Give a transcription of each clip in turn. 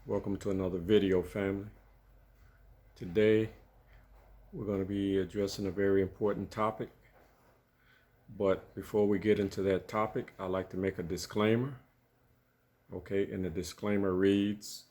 Welcome to another video, family. Today we're going to be addressing a very important topic, but before we get into that topic, I'd like to make a disclaimer. Okay, and the disclaimer reads,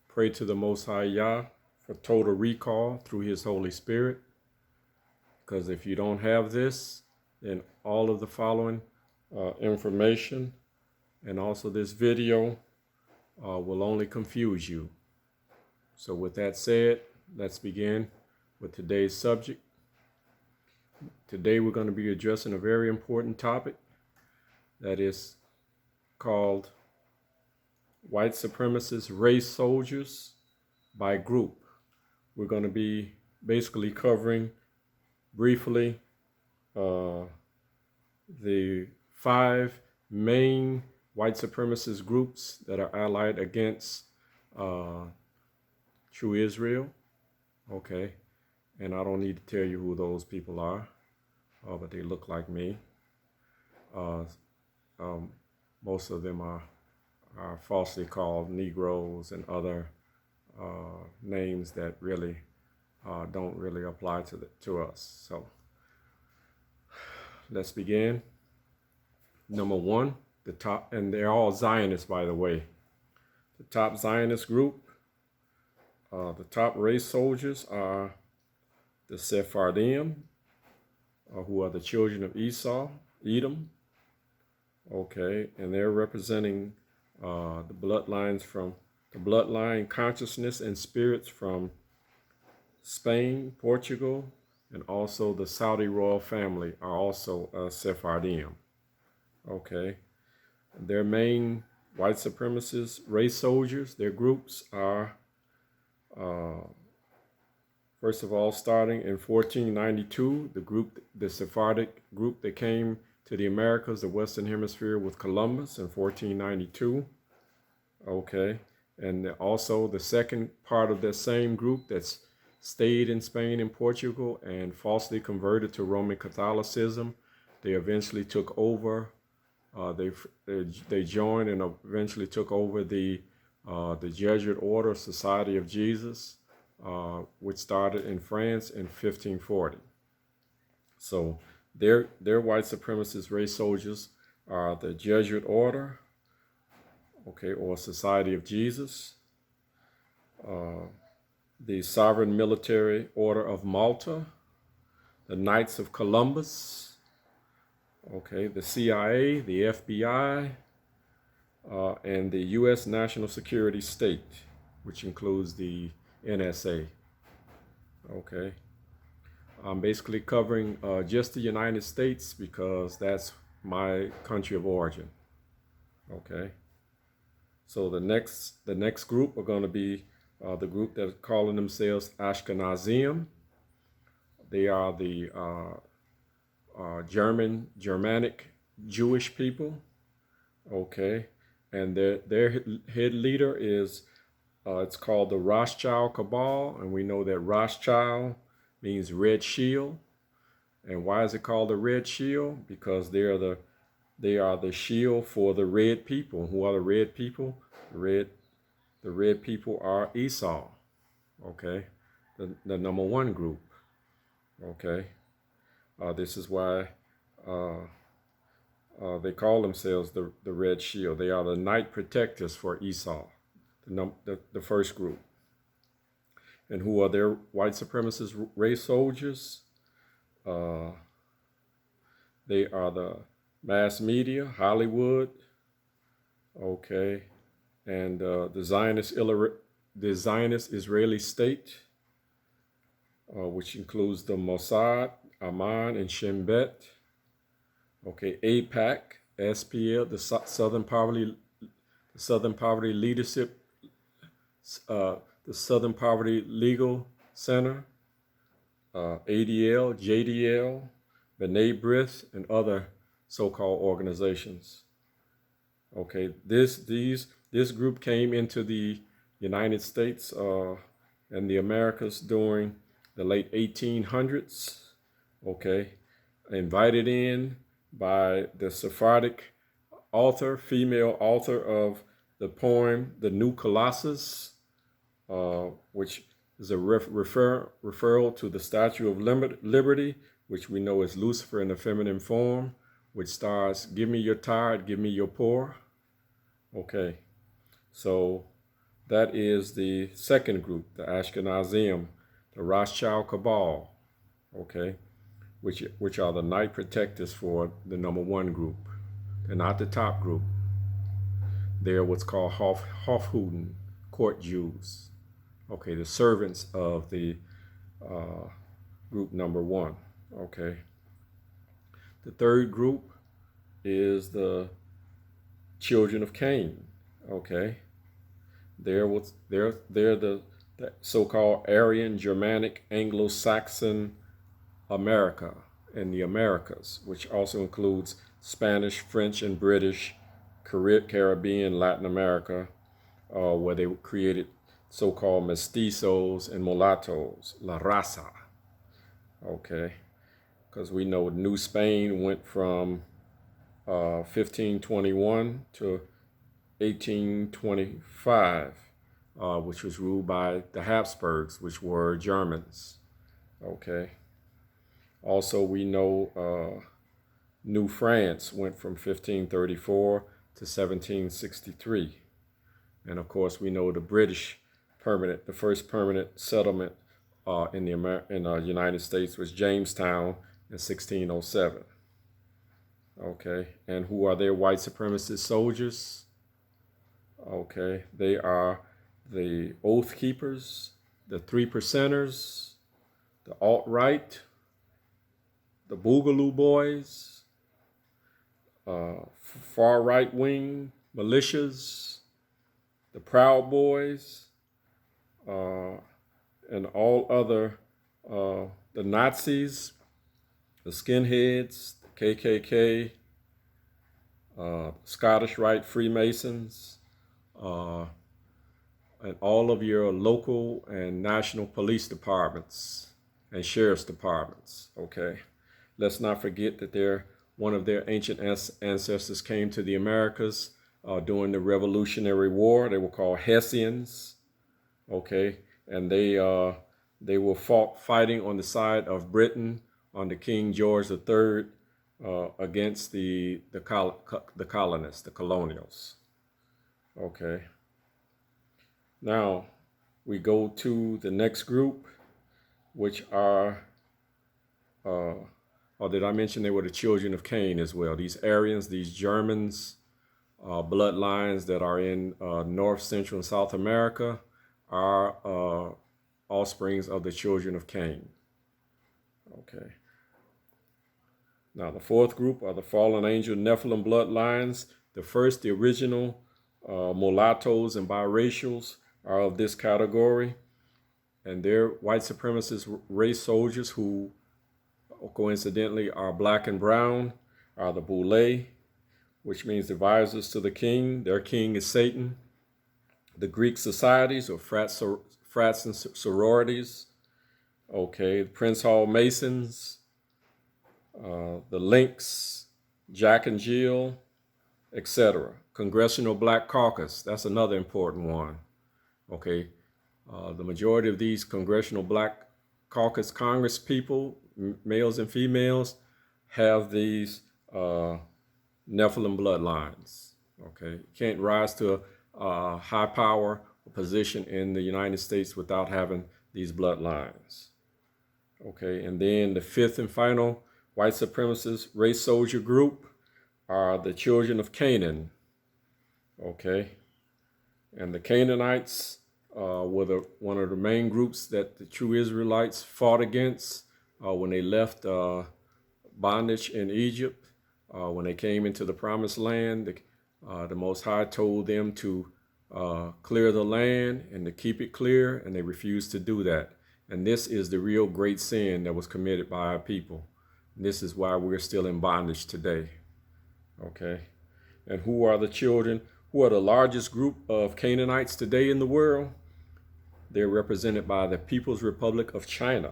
pray to the Most High Yah for total recall through His Holy Spirit, because if you don't have this, then all of the following information and also this video will only confuse you. So with that said, let's begin with today's subject. Today we're going to be addressing a very important topic that is called white supremacist race soldiers by group. We're going to be basically covering briefly the 5 main white supremacist groups that are allied against true Israel. Okay, and I don't need to tell you who those people are, but they look like me. Most of them are falsely called Negroes and other names that really don't really apply to us. So let's begin. Number 1, the top, and they're all Zionists, by the way. The top Zionist group, the top race soldiers are the Sephardim, who are the children of Esau-Edom. Okay, and they're representing the bloodline consciousness and spirits from Spain, Portugal, and also the Saudi royal family are also Sephardim. Okay, their main white supremacist race soldiers, their groups are, first of all, starting in 1492, the Sephardic group that came to the Americas, the Western Hemisphere, with Columbus in 1492. Okay, and also the second part of that same group that's stayed in Spain and Portugal and falsely converted to Roman Catholicism. They eventually took over. They joined and eventually took over the Jesuit Order Society of Jesus, which started in France in 1540. So their white supremacist race soldiers are the Jesuit Order, okay, or Society of Jesus, the Sovereign Military Order of Malta, the Knights of Columbus, okay, the CIA, the FBI, and the U.S. National Security State, which includes the NSA. Okay, I'm basically covering just the United States because that's my country of origin. Okay, so the next group are going to be the group that are calling themselves Ashkenazim. They are the Germanic Jewish people. Okay, and their head leader is it's called the Rothschild Cabal, and we know that Rothschild means red shield. And why is it called the red shield? Because they are the shield for the red people. Who are the red people? The red people are Esau. Okay, the number 1 group. Okay, this is why they call themselves the red shield. They are the night protectors for Esau, the first group. And who are their white supremacist race soldiers? They are the mass media, Hollywood, okay, and the Zionist Israeli state, which includes the Mossad, Amman, and Shin Bet. Okay, AIPAC, SPL, the Southern Poverty Leadership, the Southern Poverty Legal Center, ADL, JDL, B'nai B'rith, and other so-called organizations. Okay, this group came into the United States and the Americas during the late 1800s. Okay, invited in by the Sephardic author, female author of the poem The New Colossus, which is a referral to the Statue of Liberty, which we know is Lucifer in the feminine form, which stars, give me your tired, give me your poor. Okay, so that is the second group, the Ashkenazim, the Rothschild Cabal, okay, which are the night protectors for the number one group. They're not the top group. They're what's called Hofjuden, court Jews. Okay, the servants of the group number one. Okay. The third group is the Children of Cain. Okay. They're the so-called Aryan-Germanic Anglo-Saxon America and the Americas, which also includes Spanish, French, and British, Caribbean, Latin America, where they created so-called mestizos and mulattoes, la raza. Okay, because we know New Spain went from 1521 to 1825, which was ruled by the Habsburgs, which were Germans. Okay. Also, we know New France went from 1534 to 1763. And of course, we know the British the first permanent settlement in the United States was Jamestown in 1607. Okay, and who are their white supremacist soldiers? Okay, they are the Oath Keepers, the Three Percenters, the Alt-Right, the Boogaloo Boys, far right-wing militias, the Proud Boys, and all other, the Nazis, the Skinheads, the KKK, Scottish Rite Freemasons, and all of your local and national police departments and sheriff's departments, okay? Let's not forget that one of their ancient ancestors came to the Americas during the Revolutionary War. They were called Hessians, okay? And they were fighting on the side of Britain under King George III against the colonists, the colonials, okay? Now, we go to the next group, which are, or did I mention they were the children of Cain as well? These Aryans, these Germans, bloodlines that are in North, Central, and South America are offsprings of the children of Cain. Okay. Now, the fourth group are the fallen angel Nephilim bloodlines. The original mulattoes and biracials are of this category, and they're white supremacist race soldiers who coincidentally are black and brown, are the Boule, which means advisors to the king. Their king is Satan. The Greek societies or frats and sororities, okay, the Prince Hall Masons, the Lynx, Jack and Jill, etc. Congressional Black Caucus, that's another important one. Okay, the majority of these Congressional Black Caucus Congress people, males and females, have these Nephilim bloodlines. Okay, you can't rise to a high power position in the United States without having these bloodlines. Okay, and then the fifth and final white supremacist race soldier group are the children of Canaan. Okay, and the Canaanites were one of the main groups that the true Israelites fought against when they left bondage in Egypt. When they came into the Promised Land, the Most High told them to clear the land and to keep it clear, and they refused to do that. And this is the real great sin that was committed by our people. And this is why we're still in bondage today. Okay, and who are the children? Who are the largest group of Canaanites today in the world? They're represented by the People's Republic of China.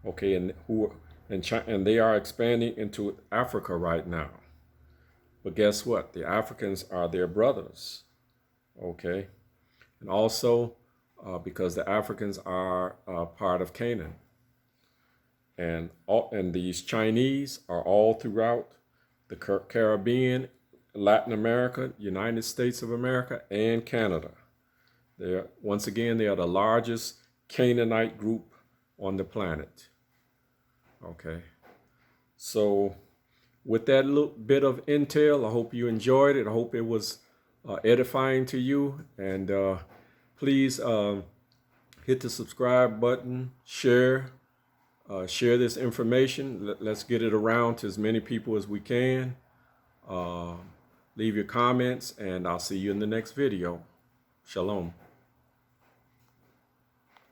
Okay, and they are expanding into Africa right now. But guess what? The Africans are their brothers. Okay. And also because the Africans are part of Canaan. And these Chinese are all throughout the Caribbean, Latin America, United States of America, and Canada. Once again, they are the largest Canaanite group on the planet. Okay. So with that little bit of intel, I hope you enjoyed it. I hope it was edifying to you. And please hit the subscribe button, share this information. Let's get it around to as many people as we can. Leave your comments, and I'll see you in the next video. Shalom.